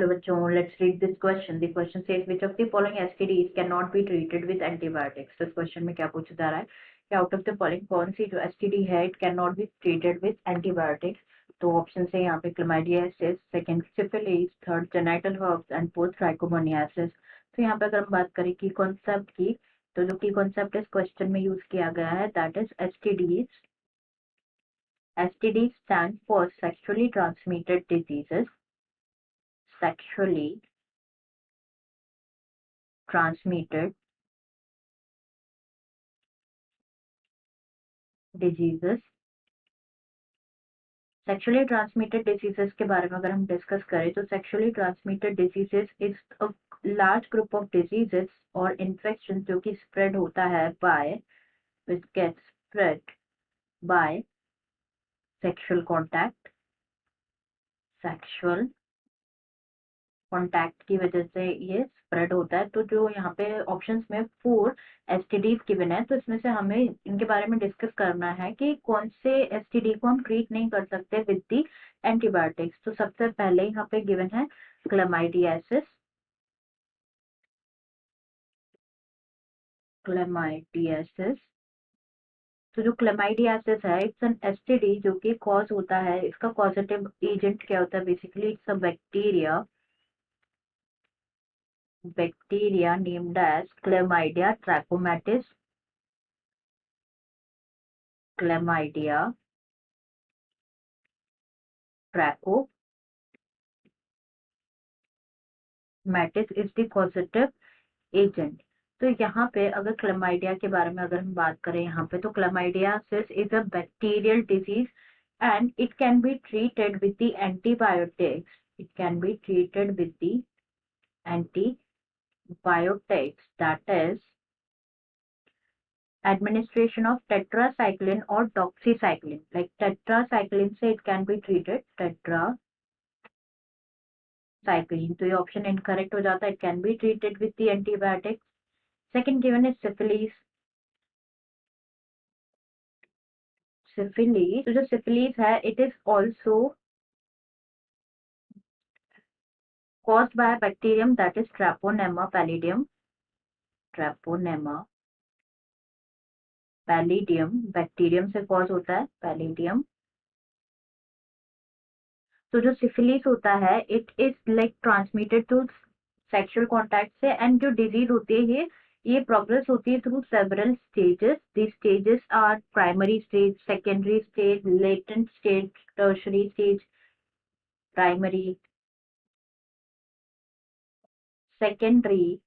Hello बच्चों, let's read this question. The question says which of the following STDs cannot be treated with antibiotics. तो इस question में क्या पूछा जा रहा है कि आउट ऑफ द फॉलोइंग कौन सी जो STD है it can not be treated with antibiotics. तो ऑप्शन है यहाँ पे chlamydiasis, second syphilis, third genital herpes and fourth trichomoniasis. तो यहाँ पे अगर हम बात करें की कॉन्सेप्ट की, तो जो की कॉन्सेप्ट इस क्वेश्चन में यूज किया गया है that is STDs. STDs stand for sexually transmitted diseases. Sexually transmitted diseases. Sexually transmitted diseases के बारे में अगर हम डिस्कस करें तो sexually transmitted diseases is a large group of diseases और इन्फेक्शन जो कि स्प्रेड होता है by which gets spread by sexual contact की वजह से ये स्प्रेड होता है. तो जो यहाँ पे ऑप्शंस में 4 STDs गिवन है, तो इसमें से हमें इनके बारे में डिस्कस करना है कि कौन से STD को हम ट्रीट नहीं कर सकते विद दी एंटीबायोटिक्स. तो सबसे पहले यहाँ पे गिवन है क्लमाइडियासिस. तो जो क्लमाइडियासिस है इट्स एन STD जो कि कॉज होता है, इसका कॉजेटिव एजेंट क्या होता है, basically it's a bacteria named as Chlamydia trachomatis. Chlamydia trachomatis is the causative agent. तो यहाँ पे अगर क्लमाइडिया के बारे में अगर हम बात करें यहाँ पे, तो chlamydiasis is a bacterial disease and it can be treated with the antibiotics. It can be treated with the antibiotics, that is administration of tetracycline or doxycycline. Like tetracycline से it can be treated, tetracycline. तो ये option incorrect हो जाता है. It can be treated with the antibiotics. Second given is syphilis. Syphilis, तो जो syphilis है it is also caused by a bacterium that is Treponema pallidum. Treponema pallidum bacterium से cause होता है, पैलिडियम. तो जो सिफिलिस होता है it is like transmitted through sexual contact से, एंड जो डिजीज होती है ये प्रोग्रेस होती है through several stages. These stages are primary stage, secondary stage, latent stage, tertiary stage. Primary, secondary,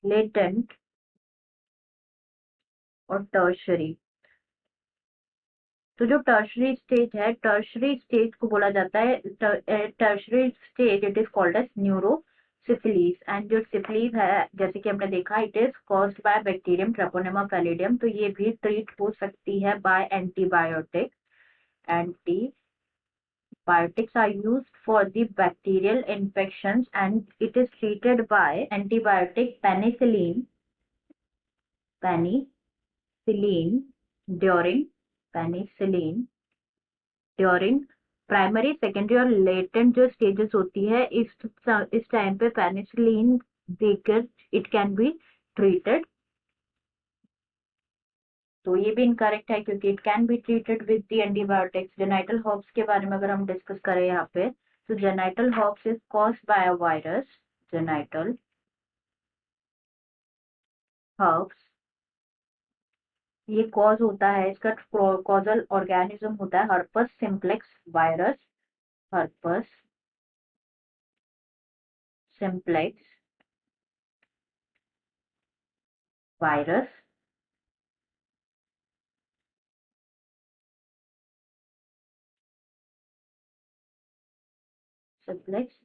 latent और टर्शरी. तो जो टर्शरी स्टेज है, टर्शरी स्टेज को बोला जाता है, tertiary stage it is called as neurosyphilis. And जो सिफिलिस है जैसे कि हमने देखा it is caused by bacterium Treponema pallidum. तो ये भी ट्रीट हो सकती है by antibiotic. Antibiotics are used for the bacterial infections and it is treated by antibiotic penicillin during primary, secondary और लेटेंट जो स्टेजेस होती है इस टाइम पे पेनिसिलिन देकर इट कैन बी ट्रीटेड. तो ये भी इनकरेक्ट है क्योंकि it can be treated with the antibiotics. Genital herbs के बारे में अगर हम डिस्कस करें यहाँ पे, तो genital herbs is caused bye a virus. Genital herbs ये कॉज होता है, इसका कॉजल ऑर्गेनिज्म होता है herpes simplex virus. Herpes simplex virus. Simplex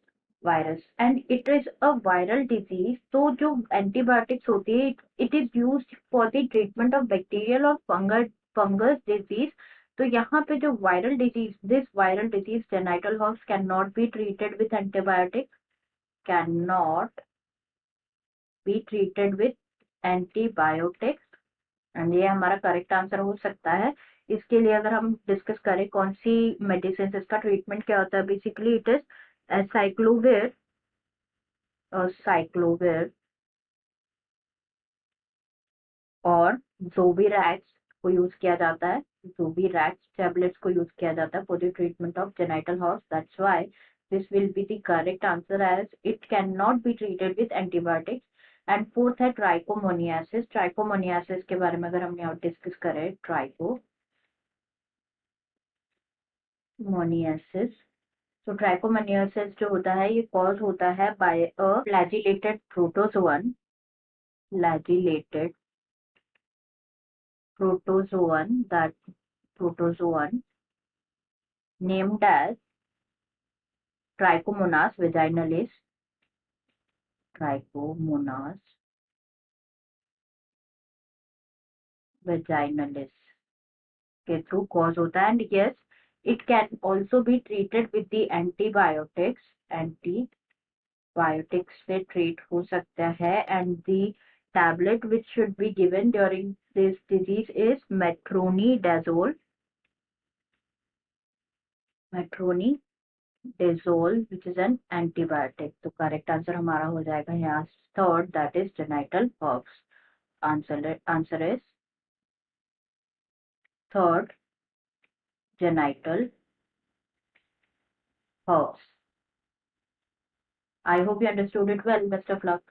virus and it is a viral disease. तो जो एंटीबायोटिक्स होती है it is used for the treatment of bacterial और फंगस डिजीज. तो यहाँ पे जो viral disease, this viral disease genital herbs can not be treated with antibiotic, can not be treated with antibiotics. And ये हमारा correct answer हो सकता है. इसके लिए अगर हम डिस्कस करें कौन सी मेडिसिन, इसका ट्रीटमेंट क्या होता है, बेसिकली इट इज साइक्लोविर, साइक्लोविर और जोविरैक्स को यूज किया जाता है, जोविरैक्स टैबलेट्स को यूज किया जाता है for the treatment of genital warts. That's why this will be the correct answer as it can not be treated with antibiotics. And fourth है ट्राइकोमोनियासिस। ट्राइकोमोनियासिस के बारे में अगर हम यहाँ डिस्कस करें, ट्राइकोमोनियासिस, तो ट्राइकोमोनियासिस जो होता है ये कॉज होता है by a flagellated protozoan, flagellated protozoan, that protozoan named as Trichomonas vaginalis, Trichomonas vaginalis के थ्रू कॉज होता है। And yes, it can also be treated with the antibiotics, antibiotics से ट्रीट हो सकता है। And the tablet which should be given during this disease is metronidazole, metronidazole which is an antibiotic। तो correct answer हमारा हो जाएगा यहाँ third, that is genital herbs. Answer is third, genital herbs। I hope you understood it well. Best of luck.